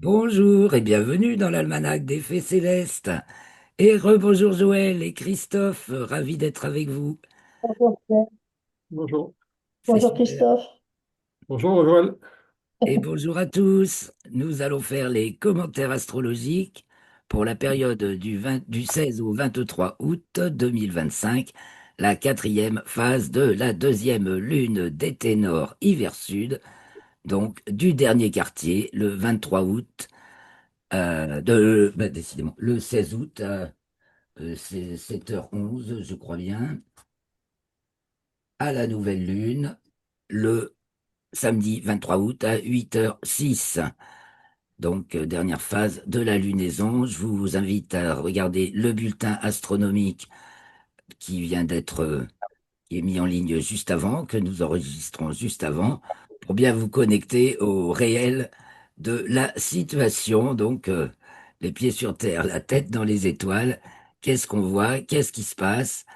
Bonjour et bienvenue dans l'Almanach des Fées Célestes. Et rebonjour Joël et Christophe, ravi d'être avec vous. Bonjour Pierre. Bonjour. C'est Bonjour super. Christophe. Bonjour Joël. Et bonjour à tous. Nous allons faire les commentaires astrologiques pour la période du 16 au 23 août 2025, la quatrième phase de la deuxième lune d'été nord hiver sud, donc du dernier quartier, le 23 août, décidément, le 16 août. C'est 7h11, je crois bien, à la nouvelle lune, le samedi 23 août à 8h06. Donc, dernière phase de la lunaison. Je vous invite à regarder le bulletin astronomique qui vient qui est mis en ligne juste avant, que nous enregistrons juste avant, pour bien vous connecter au réel de la situation. Donc, les pieds sur terre, la tête dans les étoiles. Qu'est-ce qu'on voit? Qu'est-ce qui se passe?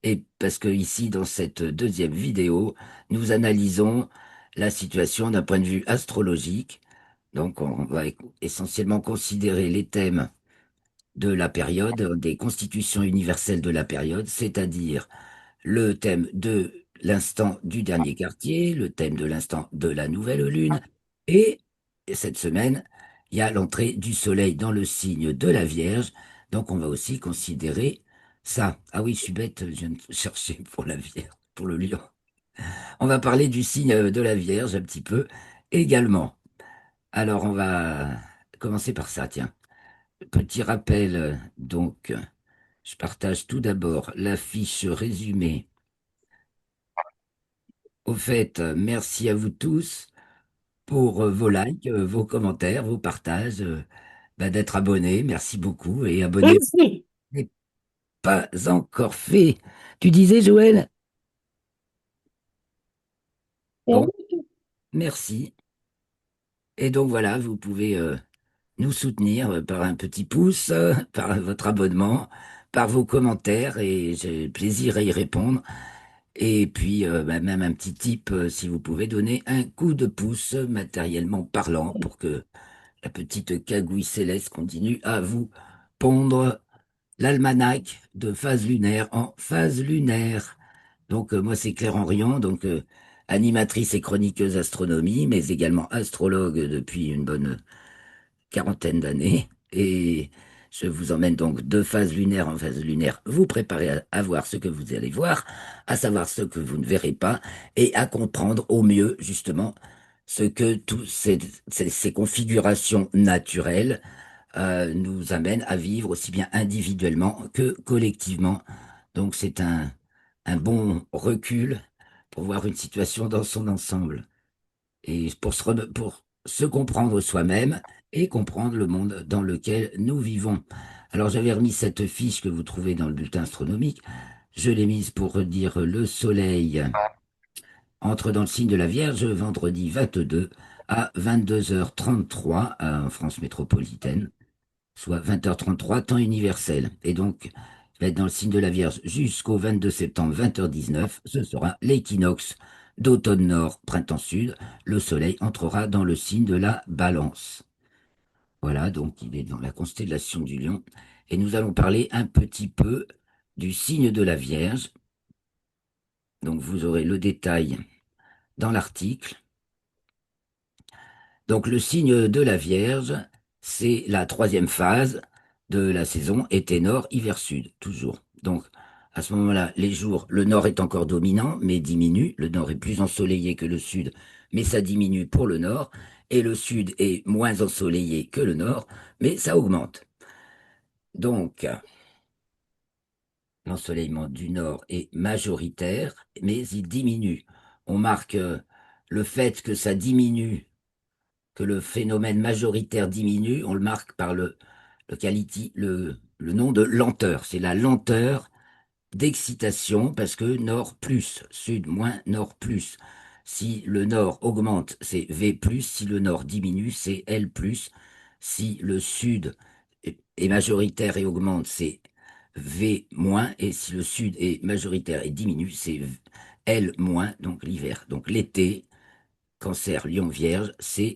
Et parce que ici, dans cette deuxième vidéo, nous analysons la situation d'un point de vue astrologique. Donc, on va essentiellement considérer les thèmes de la période, des constitutions universelles de la période, c'est-à-dire le thème de l'instant du dernier quartier, le thème de l'instant de la nouvelle lune, et cette semaine, il y a l'entrée du soleil dans le signe de la Vierge, donc on va aussi considérer ça. Ah oui, je suis bête, je viens de chercher pour la Vierge, pour le lion. On va parler du signe de la Vierge un petit peu également. Alors on va commencer par ça, tiens. Petit rappel, donc, je partage tout d'abord la fiche résumée. Au fait, merci à vous tous pour vos likes, vos commentaires, vos partages, d'être abonnés. Merci beaucoup et abonnez-vous. Merci. Ce n'est pas encore fait. Tu disais, Joël? Et Bon, oui, merci. Et donc voilà, vous pouvez nous soutenir par un petit pouce, par votre abonnement, par vos commentaires et j'ai plaisir à y répondre. Et puis, même un petit tip, si vous pouvez donner un coup de pouce matériellement parlant pour que la petite cagouille céleste continue à vous pondre l'almanach de phase lunaire en phase lunaire. Donc, moi, c'est Claire Henrion, donc animatrice et chroniqueuse astronomie, mais également astrologue depuis une bonne quarantaine d'années. Et je vous emmène donc de phase lunaire en phase lunaire, vous préparez à voir ce que vous allez voir, à savoir ce que vous ne verrez pas, et à comprendre au mieux, justement, ce que toutes ces configurations naturelles nous amènent à vivre aussi bien individuellement que collectivement. Donc c'est un bon recul pour voir une situation dans son ensemble et pour se comprendre soi-même et comprendre le monde dans lequel nous vivons. Alors j'avais remis cette fiche que vous trouvez dans le bulletin astronomique. Je l'ai mise pour dire le soleil entre dans le signe de la Vierge vendredi 22 à 22h33 en France métropolitaine, soit 20h33 temps universel. Et donc, il va être dans le signe de la Vierge jusqu'au 22 septembre 20h19. Ce sera l'équinoxe d'automne nord, printemps sud. Le soleil entrera dans le signe de la Balance. Voilà, donc il est dans la constellation du Lion. Et nous allons parler un petit peu du signe de la Vierge. Donc vous aurez le détail dans l'article. Donc le signe de la Vierge, c'est la troisième phase de la saison été nord, hiver sud, toujours. Donc à ce moment-là, les jours, le nord est encore dominant, mais diminue. Le nord est plus ensoleillé que le sud, mais ça diminue pour le nord. Et le sud est moins ensoleillé que le nord, mais ça augmente. Donc l'ensoleillement du nord est majoritaire, mais il diminue. On marque le fait que ça diminue, que le phénomène majoritaire diminue, on le marque par le nom de lenteur. C'est la lenteur d'excitation parce que nord plus, sud moins, nord plus. Si le nord augmente, c'est V plus. Si le nord diminue, c'est L plus. Si le sud est majoritaire et augmente, c'est V moins. Et si le sud est majoritaire et diminue, c'est L moins, donc l'hiver. Donc l'été, Cancer, Lion, Vierge, c'est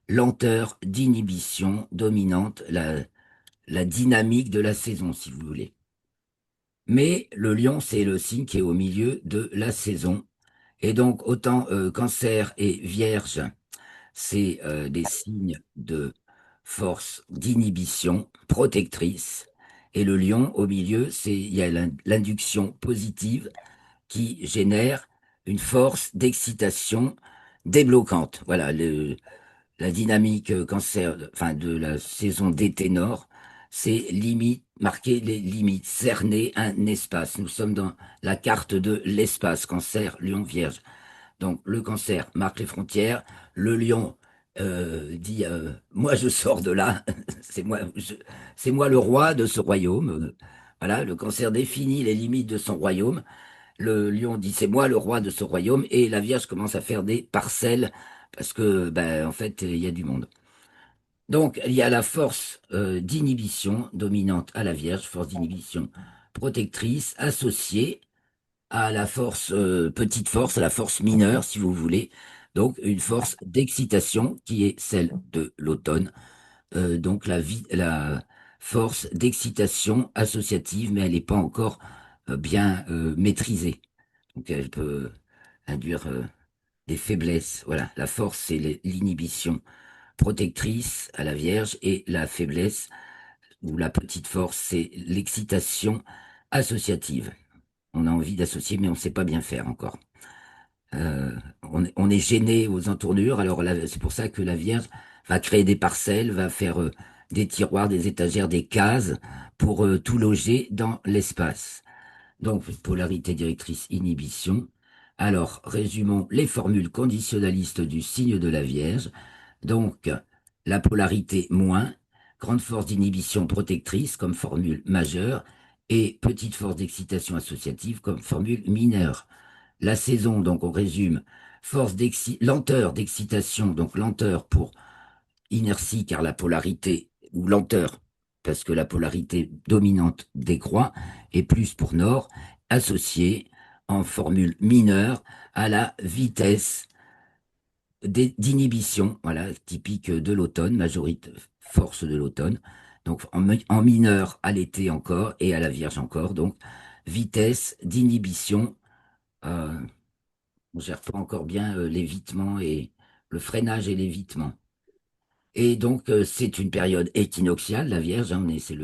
lenteur d'inhibition dominante, la dynamique de la saison, si vous voulez. Mais le lion, c'est le signe qui est au milieu de la saison. Et donc, autant Cancer et Vierge, c'est des signes de force d'inhibition protectrice. Et le lion, au milieu, il y a l'induction positive qui génère une force d'excitation débloquante. Voilà, la dynamique enfin, de la saison d'été nord, c'est limite, marquer les limites, cerner un espace. Nous sommes dans la carte de l'espace, Cancer, Lion, Vierge. Donc le Cancer marque les frontières, le Lion dit moi je sors de là, c'est moi le roi de ce royaume. Voilà, le Cancer définit les limites de son royaume. Le lion dit c'est moi le roi de ce royaume et la Vierge commence à faire des parcelles parce que ben en fait il y a du monde. Donc il y a la force d'inhibition dominante à la Vierge, force d'inhibition protectrice associée à la force petite force, à la force mineure si vous voulez. Donc une force d'excitation qui est celle de l'automne. Donc la force d'excitation associative, mais elle n'est pas encore bien maîtrisée. Donc elle peut induire des faiblesses. Voilà, la force, c'est l'inhibition protectrice à la Vierge et la faiblesse ou la petite force, c'est l'excitation associative. On a envie d'associer, mais on ne sait pas bien faire encore. On est gêné aux entournures, alors c'est pour ça que la Vierge va créer des parcelles, va faire des tiroirs, des étagères, des cases pour tout loger dans l'espace. Donc, polarité directrice, inhibition. Alors, résumons les formules conditionnalistes du signe de la Vierge. Donc, la polarité moins, grande force d'inhibition protectrice comme formule majeure et petite force d'excitation associative comme formule mineure. La saison, donc on résume, lenteur d'excitation, donc lenteur pour inertie car la polarité, ou lenteur, parce que la polarité dominante décroît, et plus pour nord, associé en formule mineure à la vitesse d'inhibition, voilà, typique de l'automne, majorité, force de l'automne. Donc en mineur à l'été encore et à la Vierge encore. Donc vitesse d'inhibition. On ne gère pas encore bien l'évitement et le freinage et l'évitement. Et donc, c'est une période équinoxiale, la Vierge, hein, c'est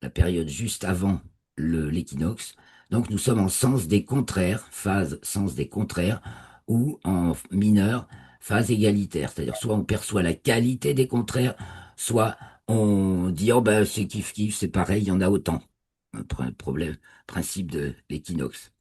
la période juste avant l'équinoxe. Donc, nous sommes en sens des contraires, phase sens des contraires, ou en mineur, phase égalitaire. C'est-à-dire, soit on perçoit la qualité des contraires, soit on dit, oh ben, c'est kiff-kiff, c'est pareil, il y en a autant. Un problème, principe de l'équinoxe.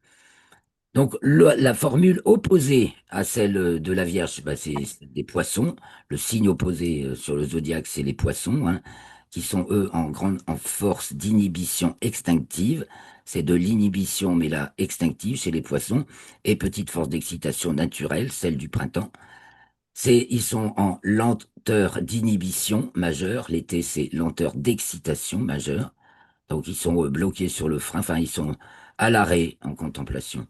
Donc, la formule opposée à celle de la Vierge, bah, c'est des poissons. Le signe opposé sur le zodiaque, c'est les poissons, hein, qui sont, eux, en force d'inhibition extinctive. C'est de l'inhibition, mais là, extinctive chez les poissons. Et petite force d'excitation naturelle, celle du printemps. Ils sont en lenteur d'inhibition majeure. L'été, c'est lenteur d'excitation majeure. Donc, ils sont bloqués sur le frein. Enfin, ils sont à l'arrêt en contemplation.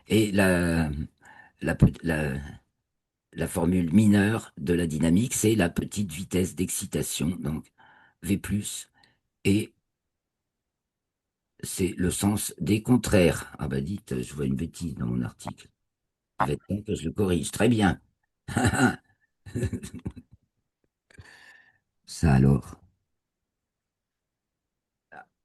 Et la, pe- la- la formule mineure de la dynamique, c'est la petite vitesse d'excitation, donc V+, et c'est le sens des contraires. Ah bah dites, je vois une bêtise dans mon article. Il va être temps que je le corrige. Très bien. Ça alors.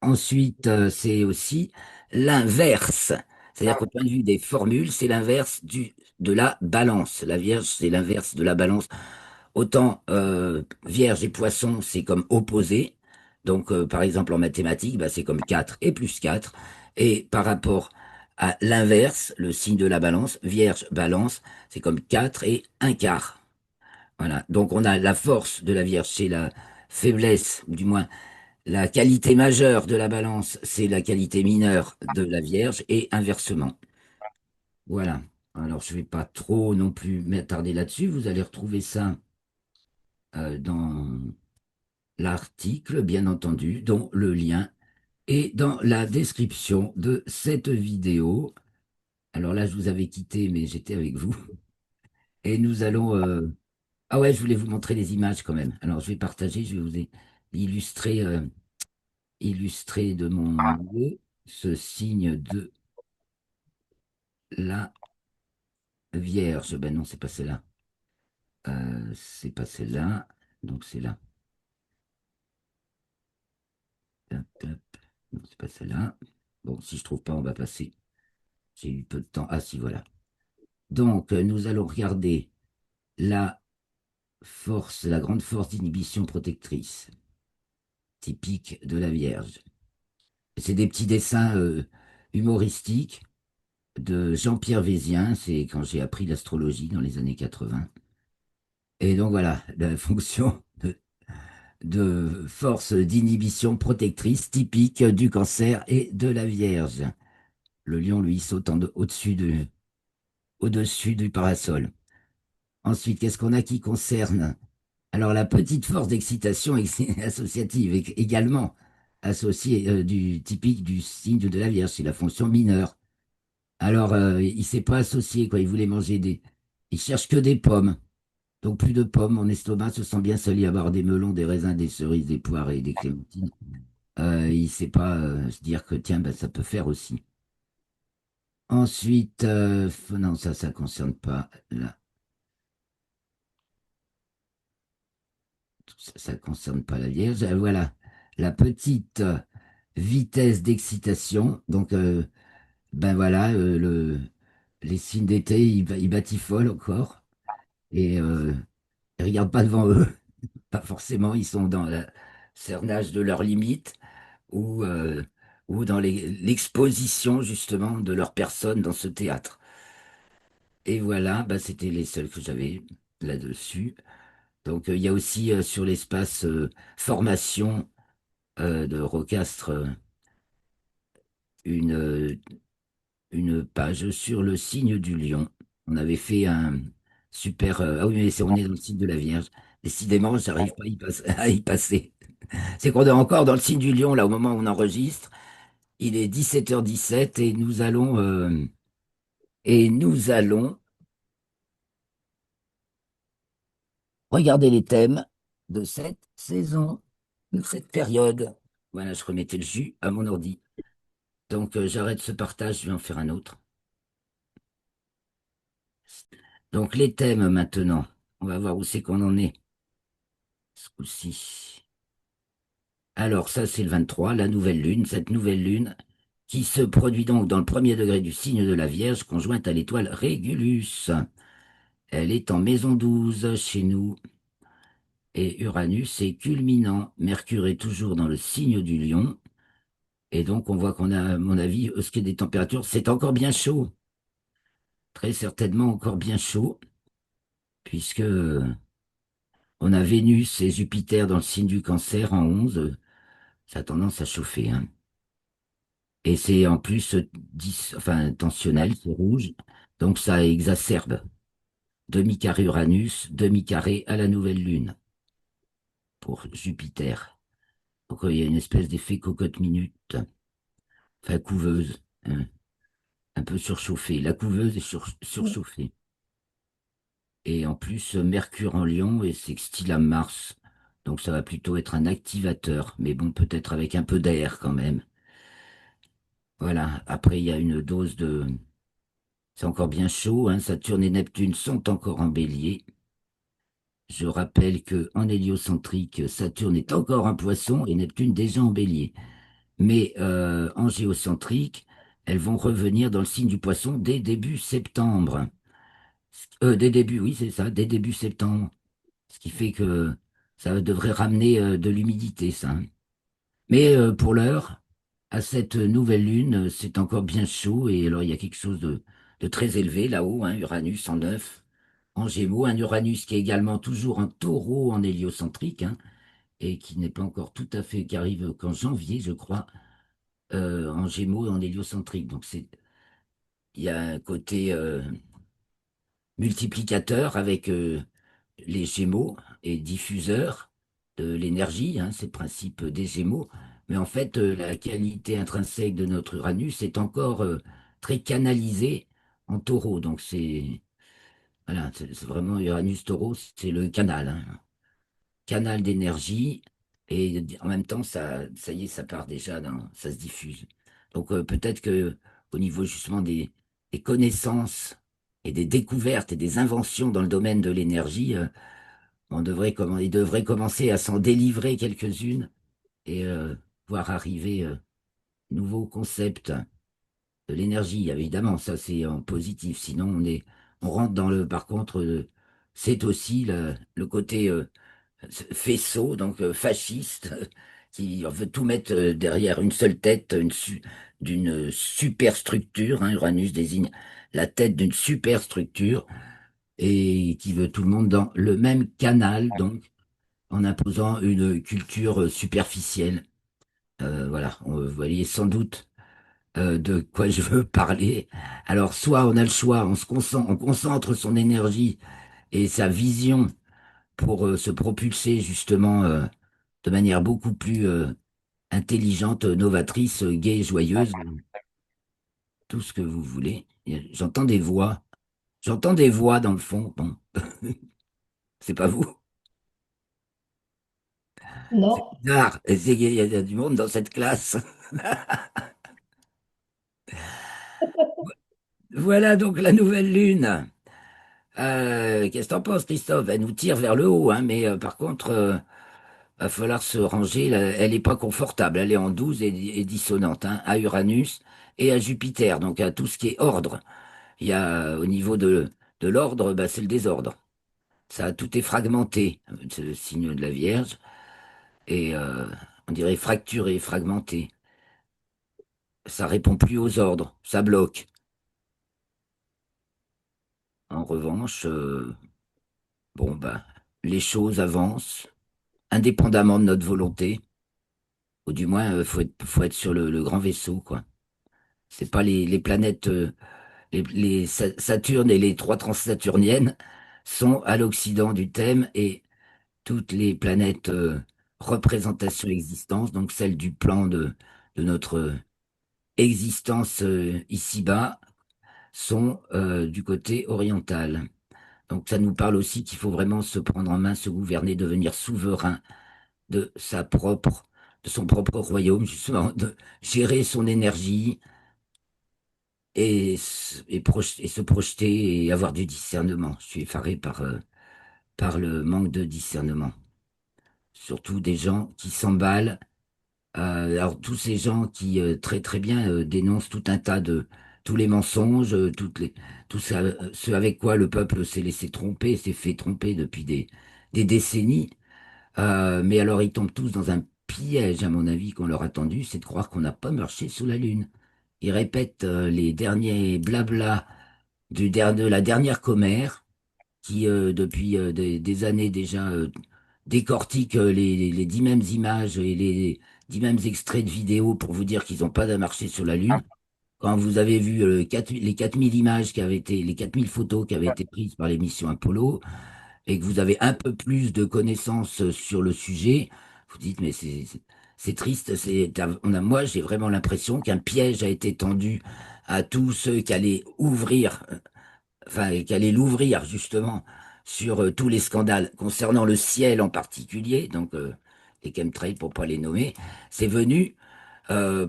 Ensuite, c'est aussi l'inverse. C'est-à-dire qu'au point de vue des formules, c'est l'inverse de la balance. La Vierge, c'est l'inverse de la balance. Autant Vierge et Poisson, c'est comme opposé. Donc, par exemple, en mathématiques, bah, c'est comme 4 et plus 4. Et par rapport à l'inverse, le signe de la balance, Vierge, Balance, c'est comme 4 et un quart. Voilà. Donc, on a la force de la Vierge, c'est la faiblesse, ou du moins la qualité majeure de la balance, c'est la qualité mineure de la Vierge, et inversement. Voilà. Alors, je ne vais pas trop non plus m'attarder là-dessus. Vous allez retrouver ça dans l'article, bien entendu, dont le lien est dans la description de cette vidéo. Alors là, je vous avais quitté, mais j'étais avec vous. Et nous allons Ah ouais, je voulais vous montrer les images quand même. Alors, je vais partager, je vais vous illustrer, illustrer de mon mieux ce signe de la Vierge. Ben non, c'est pas celle-là. C'est pas celle-là. Donc, c'est là. Hop, hop. Non, c'est pas celle-là. Bon, si je trouve pas, on va passer. J'ai eu peu de temps. Ah, si, voilà. Donc, nous allons regarder la force, la grande force d'inhibition protectrice, typique de la Vierge. C'est des petits dessins humoristiques de Jean-Pierre Vézien, c'est quand j'ai appris l'astrologie dans les années 80. Et donc voilà, la fonction de force d'inhibition protectrice typique du Cancer et de la Vierge. Le lion, lui, saute au-dessus du parasol. Ensuite, qu'est-ce qu'on a qui concerne? Alors, la petite force d'excitation associative est également associée du typique du signe de la Vierge, c'est la fonction mineure. Alors, il s'est pas associé, quoi. Il voulait manger des. Il cherche que des pommes. Donc, plus de pommes. Mon estomac se sent bien seul y avoir des melons, des raisins, des cerises, des poires et des clémentines. Il sait pas se dire que, tiens, ben, ça peut faire aussi. Ensuite, non, ça concerne pas. Là, ça concerne pas la Vierge. Voilà. La petite vitesse d'excitation. Donc, ben voilà, les signes d'été, ils batifolent encore. Et ils regardent pas devant eux. Pas forcément, ils sont dans le cernage de leurs limites ou dans l'exposition justement de leur personne dans ce théâtre. Et voilà, bah, c'était les seuls que j'avais là-dessus. Donc il y a aussi sur l'espace formation de Rocastre une, euh, une page sur le signe du lion. On avait fait un super... ah oui, mais on est dans le signe de la Vierge. Décidément, j'arrive pas à y passer. C'est qu'on est encore dans le signe du lion, là, au moment où on enregistre. Il est 17h17 et nous allons regarder les thèmes de cette saison, de cette période. Voilà, je remettais le jus à mon ordi. Donc, j'arrête ce partage, je vais en faire un autre. Donc, les thèmes maintenant. On va voir où c'est qu'on en est ce coup-ci. Alors, ça, c'est le 23, la nouvelle lune. Cette nouvelle lune qui se produit donc dans le premier degré du signe de la Vierge, conjointe à l'étoile Régulus. Elle est en maison 12 chez nous. Et Uranus est culminant. Mercure est toujours dans le signe du Lion. Et donc, on voit qu'on a, à mon avis, ce qui est des températures, c'est encore bien chaud. Très certainement encore bien chaud, puisque on a Vénus et Jupiter dans le signe du Cancer en 11. Ça a tendance à chauffer, hein. Et c'est en plus enfin, tensionnel, c'est rouge. Donc, ça exacerbe. Demi-carré Uranus, demi-carré à la nouvelle lune pour Jupiter. Donc, il y a une espèce d'effet cocotte-minute. Enfin, couveuse, hein, un peu surchauffée. La couveuse est surchauffée. Et en plus, Mercure en Lion et sextile à Mars. Donc ça va plutôt être un activateur, mais bon, peut-être avec un peu d'air quand même. Voilà. Après, il y a une dose de... C'est encore bien chaud, hein. Saturne et Neptune sont encore en bélier. Je rappelle que en héliocentrique, Saturne est encore un poisson et Neptune déjà en bélier. Mais en géocentrique, elles vont revenir dans le signe du poisson dès début septembre. Dès début, oui, c'est ça, dès début septembre. Ce qui fait que ça devrait ramener de l'humidité, ça, hein. Mais pour l'heure, à cette nouvelle lune, c'est encore bien chaud. Et alors, il y a quelque chose de très élevé là-haut, hein, Uranus en 9, en Gémeaux. Un Uranus qui est également toujours en taureau en héliocentrique, hein, et qui n'est pas encore tout à fait, qui arrive qu'en janvier, je crois, en Gémeaux en héliocentrique. Donc, il y a un côté multiplicateur avec les Gémeaux et diffuseur de l'énergie, hein, c'est le principe des Gémeaux. Mais en fait, la qualité intrinsèque de notre Uranus est encore très canalisée en taureau. Donc Voilà, c'est vraiment Uranus-Taureau, c'est le canal, hein. Canal d'énergie, et en même temps, ça y est, ça part déjà, ça se diffuse. Donc peut-être que au niveau justement des connaissances et des découvertes et des inventions dans le domaine de l'énergie, il devrait commencer à s'en délivrer quelques-unes et voir arriver nouveaux concepts de l'énergie. Évidemment, ça c'est en positif. Sinon, on rentre dans par contre, c'est aussi le côté faisceau, donc fasciste, qui veut tout mettre derrière une seule tête, d'une superstructure, hein. Uranus désigne la tête d'une superstructure et qui veut tout le monde dans le même canal, donc en imposant une culture superficielle. Voilà, vous voyez sans doute de quoi je veux parler. Alors, soit on a le choix, on concentre son énergie et sa vision pour se propulser justement de manière beaucoup plus intelligente, novatrice, gaie, joyeuse, tout ce que vous voulez. Et j'entends des voix dans le fond. Bon, c'est pas vous. C'est Non, bizarre. Il y a du monde dans cette classe. Voilà donc la nouvelle lune. Qu'est-ce que t'en penses, Christophe? Elle nous tire vers le haut, hein, mais par contre, va falloir se ranger. Là, elle n'est pas confortable. Elle est en 12 et dissonante, hein, à Uranus et à Jupiter, donc à tout ce qui est ordre. Il y a au niveau de l'ordre, bah, c'est le désordre. Ça, tout est fragmenté. C'est le signe de la Vierge. Et on dirait fracturé, fragmenté. Ça répond plus aux ordres. Ça bloque. En revanche, bon, bah, les choses avancent indépendamment de notre volonté. Ou du moins, faut être sur le grand vaisseau, quoi. C'est pas les planètes, Saturne et les trois transsaturniennes sont à l'occident du thème et toutes les planètes représentation existence, donc celle du plan de notre existence ici-bas, sont du côté oriental. Donc ça nous parle aussi qu'il faut vraiment se prendre en main, se gouverner, devenir souverain de de son propre royaume, justement, de gérer son énergie et se projeter et avoir du discernement. Je suis effaré par le manque de discernement. Surtout des gens qui s'emballent. Alors tous ces gens qui très très bien dénoncent tout un tas de tous les mensonges, tout ça, ce avec quoi le peuple s'est laissé tromper, s'est fait tromper depuis des décennies. Mais alors ils tombent tous dans un piège, à mon avis, qu'on leur a tendu, c'est de croire qu'on n'a pas marché sous la Lune. Ils répètent les derniers blabla de la dernière commère, qui depuis des années déjà décortique les 10 mêmes images et les 10 mêmes extraits de vidéos pour vous dire qu'ils n'ont pas marché sur la Lune. Quand vous avez vu les 4000 images qui avaient été, les 4000 photos qui avaient été prises par les missions Apollo, et que vous avez un peu plus de connaissances sur le sujet, vous dites, mais c'est triste. Moi, j'ai vraiment l'impression qu'un piège a été tendu à tous ceux qui allaient ouvrir, enfin, qui allait l'ouvrir justement sur tous les scandales concernant le ciel en particulier, donc les chemtrails pour pas les nommer, c'est venu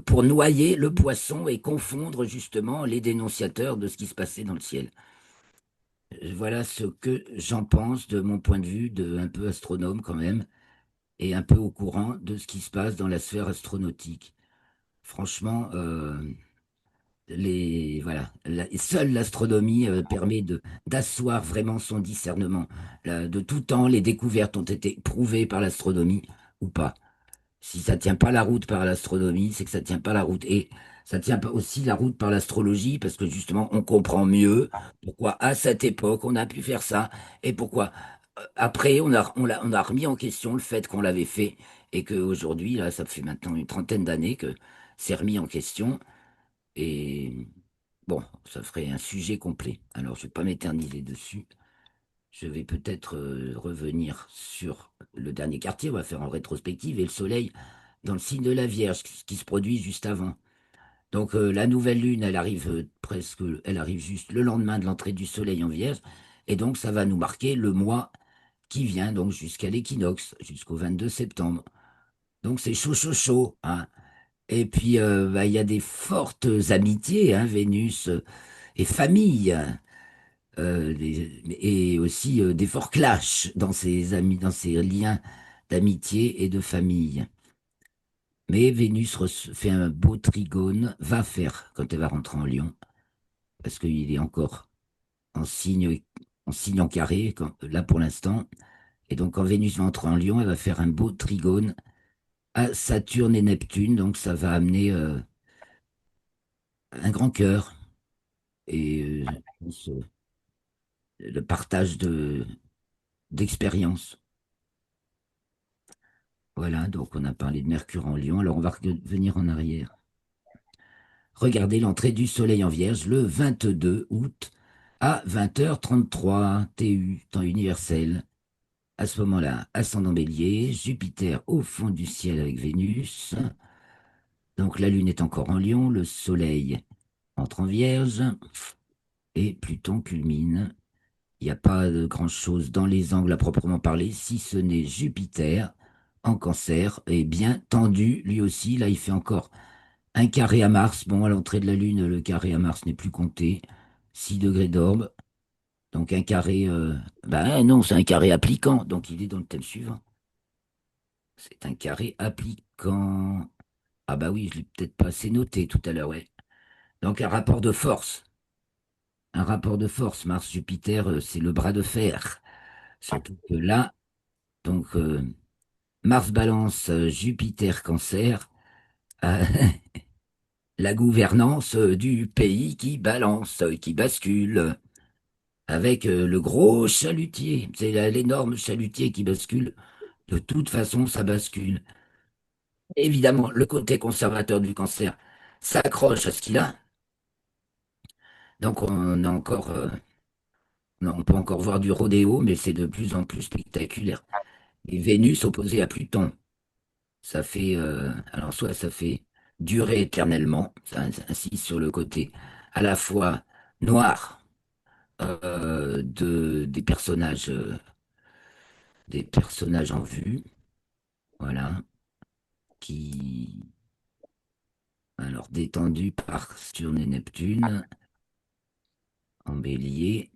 pour noyer le poisson et confondre justement les dénonciateurs de ce qui se passait dans le ciel. Voilà ce que j'en pense de mon point de vue de un peu astronome quand même et un peu au courant de ce qui se passe dans la sphère astronautique. Franchement, seule l'astronomie permet d'asseoir vraiment son discernement. De tout temps, les découvertes ont été prouvées par l'astronomie ou pas. Si ça tient pas la route par l'astronomie, c'est que ça tient pas la route. Et ça tient pas aussi la route par l'astrologie, parce que justement, on comprend mieux pourquoi à cette époque on a pu faire ça et pourquoi après on a remis en question le fait qu'on l'avait fait et qu'aujourd'hui, là, ça fait maintenant une trentaine d'années que c'est remis en question. Et bon, ça ferait un sujet complet. Alors, je vais pas m'éterniser dessus. Je vais peut-être revenir sur le dernier quartier. On va faire en rétrospective et le soleil dans le signe de la Vierge, ce qui se produit juste avant. Donc, la nouvelle lune, elle arrive elle arrive juste le lendemain de l'entrée du soleil en Vierge. Et donc, ça va nous marquer le mois qui vient, donc jusqu'à l'équinoxe, jusqu'au 22 septembre. Donc, c'est chaud, chaud, chaud, hein. Et puis, bah, il y a des fortes amitiés, hein, Vénus et famille, et aussi des forts clashs dans ces amis, dans ces liens d'amitié et de famille. Mais Vénus fait un beau trigone, va faire quand elle va rentrer en Lion, parce qu'il est encore en signe en carré, là pour l'instant. Et donc quand Vénus va entrer en Lion, elle va faire un beau trigone à Saturne et Neptune, donc ça va amener un grand cœur et je pense, le partage d'expériences. Voilà, donc on a parlé de Mercure en Lion, alors on va revenir en arrière. Regardez l'entrée du Soleil en Vierge le 22 août à 20h33 TU, temps universel. À ce moment-là, ascendant Bélier, Jupiter au fond du ciel avec Vénus. Donc la Lune est encore en Lion, le Soleil entre en Vierge et Pluton culmine. Il n'y a pas de grand-chose dans les angles à proprement parler, si ce n'est Jupiter en Cancer et bien tendu lui aussi. Là, il fait encore un carré à Mars. Bon, à l'entrée de la Lune, le carré à Mars n'est plus compté. 6 degrés d'orbe. Donc un carré... ben non, c'est un carré appliquant. Donc il est dans le thème suivant. C'est un carré appliquant. Ah bah oui, je l'ai peut-être pas assez noté tout à l'heure, ouais. Donc un rapport de force. Un rapport de force. Mars-Jupiter, c'est le bras de fer. Surtout que là, donc Mars balance, Jupiter cancer. euh, la gouvernance du pays qui balance, qui bascule. Avec le gros chalutier. C'est l'énorme chalutier qui bascule. De toute façon, ça bascule. Évidemment, le côté conservateur du cancer s'accroche à ce qu'il a. Donc, on a encore, non, on peut encore voir du rodéo, mais c'est de plus en plus spectaculaire. Et Vénus opposée à Pluton, ça fait, alors soit ça fait durer éternellement, ça insiste sur le côté à la fois noir des personnages en vue, voilà, qui, alors détendus par Saturne et Neptune en Bélier,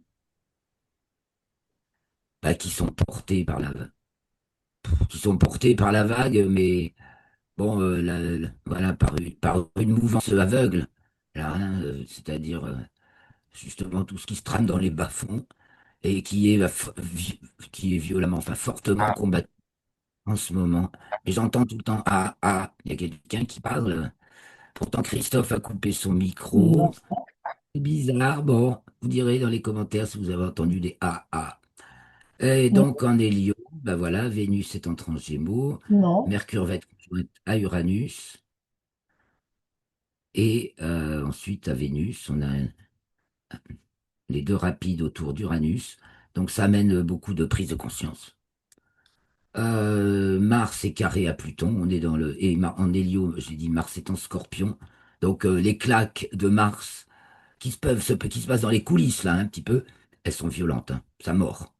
bah, qui sont portés par la vague, mais bon, voilà, par une mouvance aveugle, là, hein, c'est-à-dire justement tout ce qui se trame dans les bas-fonds et qui est violemment, enfin fortement combattu en ce moment. Et j'entends tout le temps ah ah, il y a quelqu'un qui parle. Pourtant Christophe a coupé son Non. micro. C'est bizarre. Bon, vous direz dans les commentaires si vous avez entendu des ah ah. Et donc en Hélios, ben voilà, Vénus est entrée en Gémeaux, Non. Mercure va être conjointe à Uranus, et ensuite à Vénus, on a les deux rapides autour d'Uranus. Donc ça amène beaucoup de prise de conscience. Mars est carré à Pluton, on est dans le et en Hélio, j'ai dit Mars est en Scorpion. Donc les claques de Mars qui se passent dans les coulisses là un petit peu, elles sont violentes, hein, ça mord.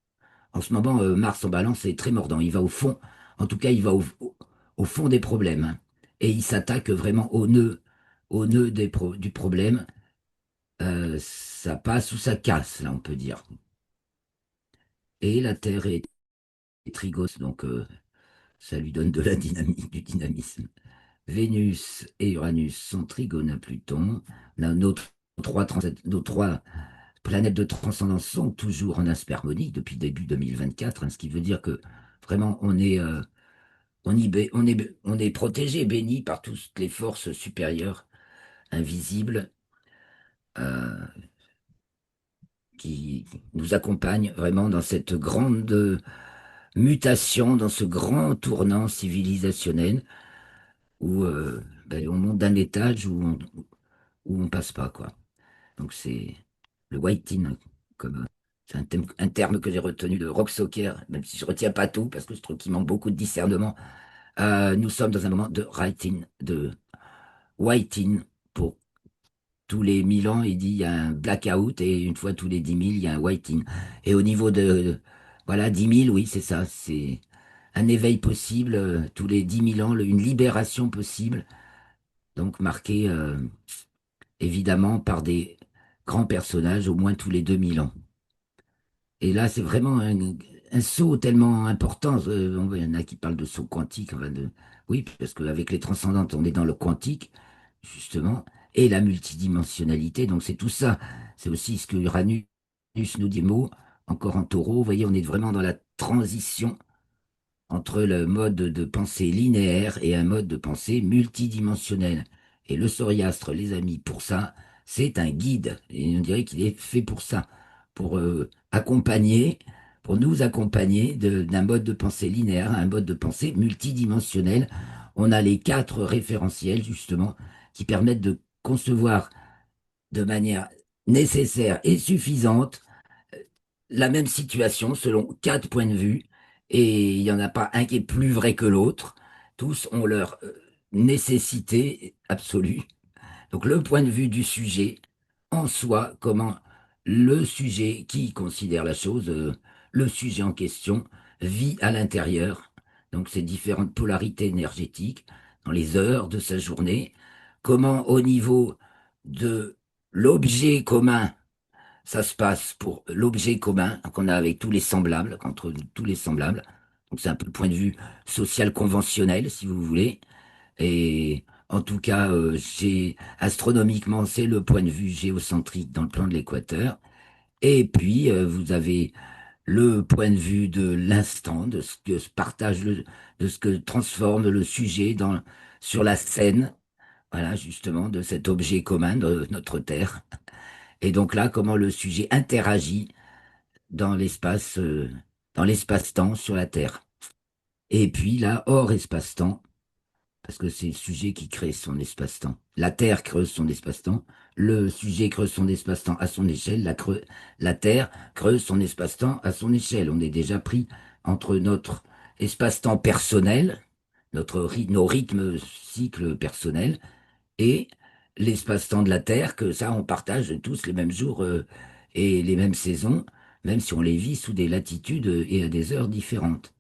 En ce moment, Mars en Balance est très mordant. Il va au fond, en tout cas, il va au fond des problèmes, hein. Et il s'attaque vraiment au nœud du problème. Ça passe ou ça casse, là, on peut dire. Et la Terre est trigos, donc ça lui donne de la dynamique, du dynamisme. Vénus et Uranus sont trigones à Pluton. Là, nos trois planètes de transcendance sont toujours en aspect harmonique depuis début 2024, hein, ce qui veut dire que vraiment on est protégé, béni par toutes les forces supérieures, invisibles, euh, qui nous accompagnent vraiment dans cette grande mutation, dans ce grand tournant civilisationnel où ben, on monte d'un étage où on passe pas, quoi. Donc c'est le whiting, comme c'est un terme que j'ai retenu de rock soccer, même si je retiens pas tout parce que je trouve qu'il manque beaucoup de discernement. Nous sommes dans un moment de writing, de whiting pour tous les 1000 ans, il dit il y a un blackout et une fois tous les 10 000, il y a un whiting. Et au niveau de, voilà, 10 000, oui, c'est ça, c'est un éveil possible tous les 10 000 ans, une libération possible, donc marquée évidemment par des grands personnages au moins tous les 2000 ans. Et là, c'est vraiment un saut tellement important. Il y en a qui parlent de saut quantique. Oui, parce qu'avec les transcendantes, on est dans le quantique, justement, et la multidimensionnalité. Donc, c'est tout ça. C'est aussi ce que Uranus nous dit, mot, encore en taureau. Vous voyez, on est vraiment dans la transition entre le mode de pensée linéaire et un mode de pensée multidimensionnel. Et le Soriastre, les amis, pour ça, c'est un guide. Et on dirait qu'il est fait pour ça, pour accompagner, pour nous accompagner d'un mode de pensée linéaire à un mode de pensée multidimensionnel. On a les quatre référentiels, justement, qui permettent de concevoir de manière nécessaire et suffisante la même situation selon quatre points de vue, et il n'y en a pas un qui est plus vrai que l'autre. Tous ont leur nécessité absolue. Donc le point de vue du sujet en soi, comment le sujet qui considère la chose, le sujet en question, vit à l'intérieur. Donc ces différentes polarités énergétiques dans les heures de sa journée. Comment au niveau de l'objet commun ça se passe pour l'objet commun qu'on a avec tous les semblables, entre tous les semblables. Donc c'est un peu le point de vue social conventionnel, si vous voulez. Et en tout cas, astronomiquement, c'est le point de vue géocentrique dans le plan de l'équateur. Et puis, vous avez le point de vue de l'instant, de ce que se partage, de ce que transforme le sujet sur la scène, voilà, justement, de cet objet commun de notre Terre. Et donc là, comment le sujet interagit dans dans l'espace-temps sur la Terre. Et puis là, hors espace-temps, parce que c'est le sujet qui crée son espace-temps. La Terre creuse son espace-temps, le sujet creuse son espace-temps à son échelle, la Terre creuse son espace-temps à son échelle. On est déjà pris entre notre espace-temps personnel, nos rythmes cycles personnels, et l'espace-temps de la Terre, que ça, on partage tous les mêmes jours et les mêmes saisons, même si on les vit sous des latitudes et à des heures différentes.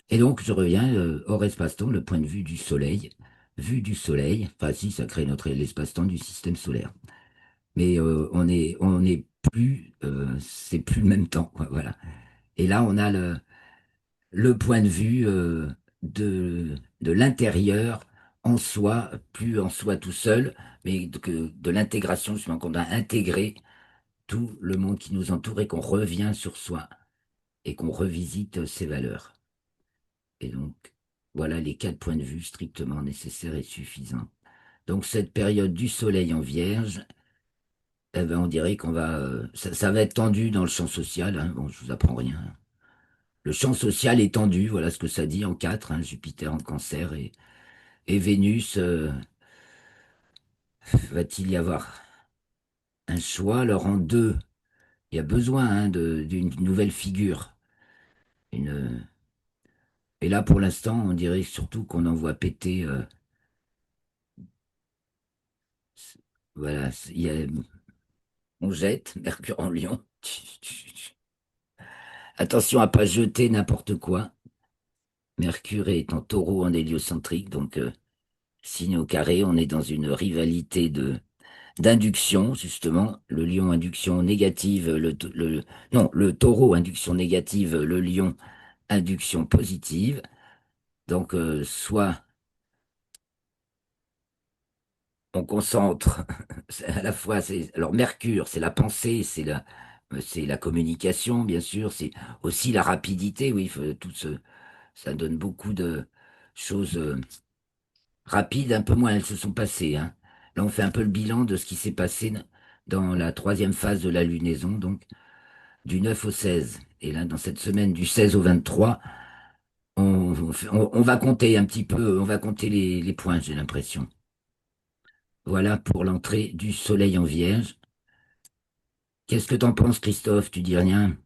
Et donc, je reviens hors espace-temps, le point de vue du Soleil. Vue du Soleil, enfin si, ça crée l'espace-temps du système solaire. Mais on est plus, c'est plus le même temps, quoi, voilà. Et là, on a le point de vue de l'intérieur en soi, plus en soi tout seul, mais de l'intégration, justement, qu'on a intégré tout le monde qui nous entoure et qu'on revient sur soi et qu'on revisite ses valeurs. Et donc, voilà les quatre points de vue strictement nécessaires et suffisants. Donc, cette période du soleil en vierge, eh ben, on dirait qu'on va, ça va être tendu dans le champ social, hein. Bon, je vous apprends rien. Le champ social est tendu, voilà ce que ça dit en quatre, hein, Jupiter en cancer et Vénus, va-t-il y avoir un choix? Alors en deux, il y a besoin hein, d'une nouvelle figure. Une, et là pour l'instant, on dirait surtout qu'on en voit péter. Voilà, on jette Mercure en Lion. Attention à pas jeter n'importe quoi. Mercure est en taureau en héliocentrique, donc signe au carré, on est dans une rivalité d'induction, justement. Le lion, induction négative, non, le taureau, induction négative, le lion, induction positive. Donc, soit on concentre, à la fois, alors Mercure, c'est la pensée, c'est la communication, bien sûr, c'est aussi la rapidité, oui, ça donne beaucoup de choses rapides, un peu moins, elles se sont passées, hein. Là, on fait un peu le bilan de ce qui s'est passé dans la troisième phase de la lunaison, donc du 9 au 16. Et là, dans cette semaine du 16 au 23, on va compter un petit peu, on va compter les points, j'ai l'impression. Voilà pour l'entrée du soleil en vierge. Qu'est-ce que t'en penses, Christophe? Tu dis rien?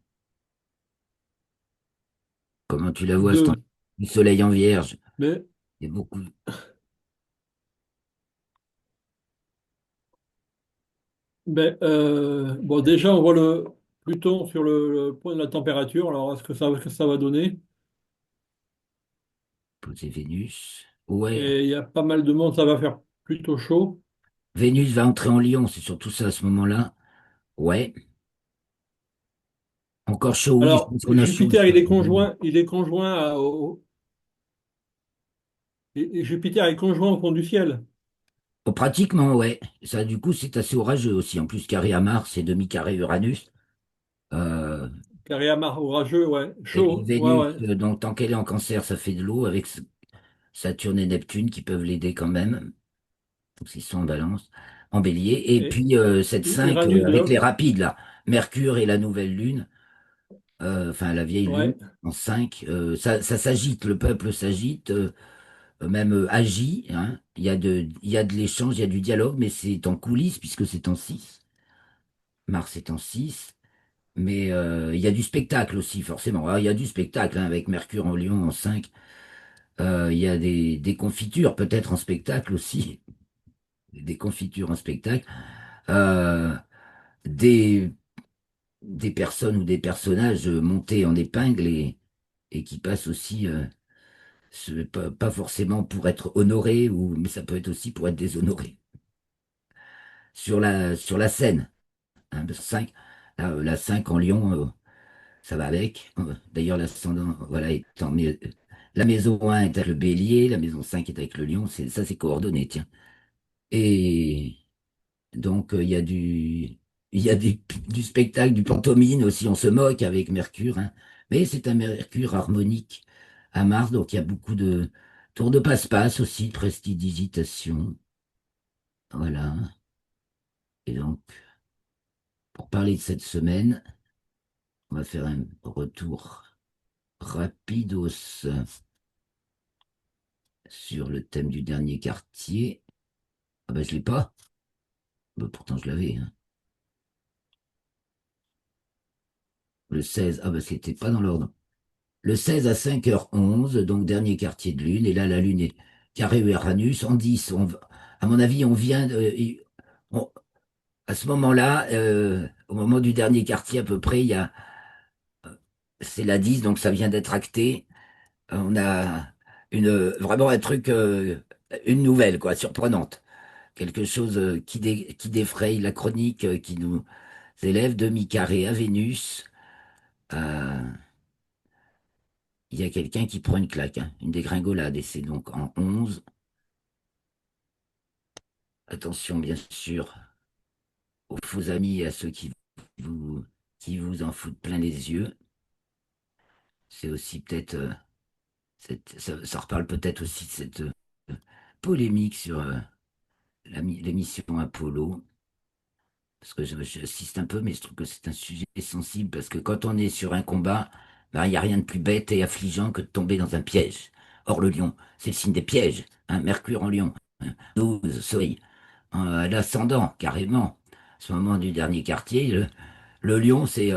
Comment tu la vois, Deux. du soleil en vierge? Mais Il y a beaucoup. Ben, bon, déjà, on voit le Pluton sur le point de la température. Alors, est-ce que ça va donner? Poser Vénus. Ouais. Et il y a pas mal de monde, ça va faire plutôt chaud. Vénus va entrer en Lion, c'est surtout ça à ce moment-là. Ouais. Encore chaud, oui, je Alors, pense qu'on a chaud Jupiter, jusqu'à présent. il est conjoint et Jupiter est conjoint au fond du ciel. Oh, pratiquement, ouais. Ça, du coup, c'est assez orageux aussi. En plus, carré à Mars et demi-carré Uranus. Euh, Carré à Mars, orageux, ouais. et puis Chaud, ouais, Vénus, ouais. donc tant qu'elle est en Cancer, ça fait de l'eau avec Saturne et Neptune qui peuvent l'aider quand même. Donc, ils sont en Balance, en Bélier. Et Et puis cette 5 Uranus, avec les rapides là, Mercure et la nouvelle Lune, enfin la vieille Lune ouais. en 5, ça s'agite. Le peuple s'agite. Même agit, hein. Il y a de l'échange, il y a du dialogue, mais c'est en coulisses puisque c'est en 6. Mars est en 6. Mais il y a du spectacle aussi, forcément. Alors, il y a du spectacle hein, avec Mercure en Lion en 5. Il y a des confitures peut-être en spectacle aussi. Des confitures en spectacle. Euh, des, des personnes ou des personnages montés en épingle et qui passent aussi, pas forcément pour être honorés, mais ça peut être aussi pour être déshonorés. Sur la scène. Hein, parce que 5, la 5 en Lion, ça va avec. D'ailleurs, l'ascendant, voilà, la maison 1 est avec le Bélier, la maison 5 est avec le Lion, ça c'est coordonné, tiens. Et donc, il y a du spectacle, du pantomime aussi, on se moque avec Mercure, hein. Mais c'est un Mercure harmonique à Mars, donc il y a beaucoup de tours de passe-passe aussi, de prestidigitation. Voilà. Et donc, pour parler de cette semaine, on va faire un retour rapidos sur le thème du dernier quartier. Ah ben je l'ai pas. Bah, pourtant je l'avais, hein. Le 16, ah ben c'était pas dans l'ordre. Le 16 à 5h11, donc dernier quartier de lune, et là la lune est carré Uranus en 10. À mon avis, on- à ce moment-là, au moment du dernier quartier à peu près, c'est la 10, donc ça vient d'être acté. On a vraiment un truc, une nouvelle, quoi, surprenante. Quelque chose qui défraye la chronique, qui nous élève demi-carré à Vénus. Euh, il y a quelqu'un qui prend une claque, hein, une dégringolade, et c'est donc en 11. Attention, bien sûr, aux faux amis et à ceux vous, qui vous en foutent plein les yeux. C'est aussi peut-être, ça reparle peut-être aussi de cette polémique sur l'émission Apollo. Parce que j'insiste un peu, mais je trouve que c'est un sujet sensible, parce que quand on est sur un combat, ben, il n'y a rien de plus bête et affligeant que de tomber dans un piège. Or, le lion, c'est le signe des pièges, hein, Mercure en lion, hein, 12, soleil, l'ascendant, carrément. À ce moment du dernier quartier, le lion, c'est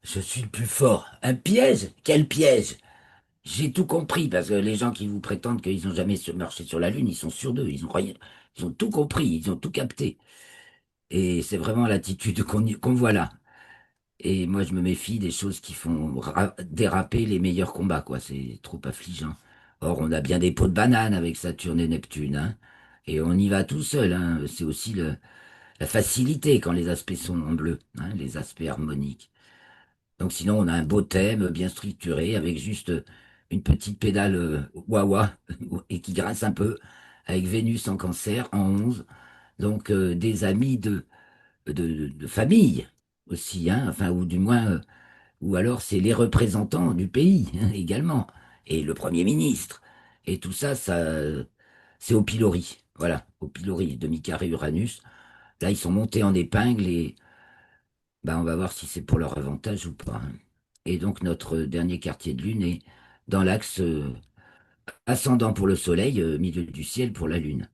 je suis le plus fort. Un piège? Quel piège? J'ai tout compris, parce que les gens qui vous prétendent qu'ils n'ont jamais marché sur la Lune, ils sont sûrs d'eux, ils ont rien, ils ont tout compris, ils ont tout capté. Et c'est vraiment l'attitude qu'on voit là. Et moi, je me méfie des choses qui font déraper les meilleurs combats, quoi. C'est trop affligeant. Or, on a bien des pots de banane avec Saturne et Neptune, hein. Et on y va tout seul, hein. C'est aussi la facilité quand les aspects sont en bleu, hein, les aspects harmoniques. Donc, sinon, on a un beau thème bien structuré avec juste une petite pédale wah-wah et qui grince un peu avec Vénus en Cancer en 11. Donc, des amis de famille aussi, hein, enfin, ou du moins, ou alors c'est les représentants du pays hein, également, et le Premier ministre. Et tout ça, c'est au pilori. Voilà, au pilori, demi-carré Uranus. Là, ils sont montés en épingle et ben, on va voir si c'est pour leur avantage ou pas, hein. Et donc, notre dernier quartier de lune est dans l'axe ascendant pour le Soleil, milieu du ciel pour la Lune.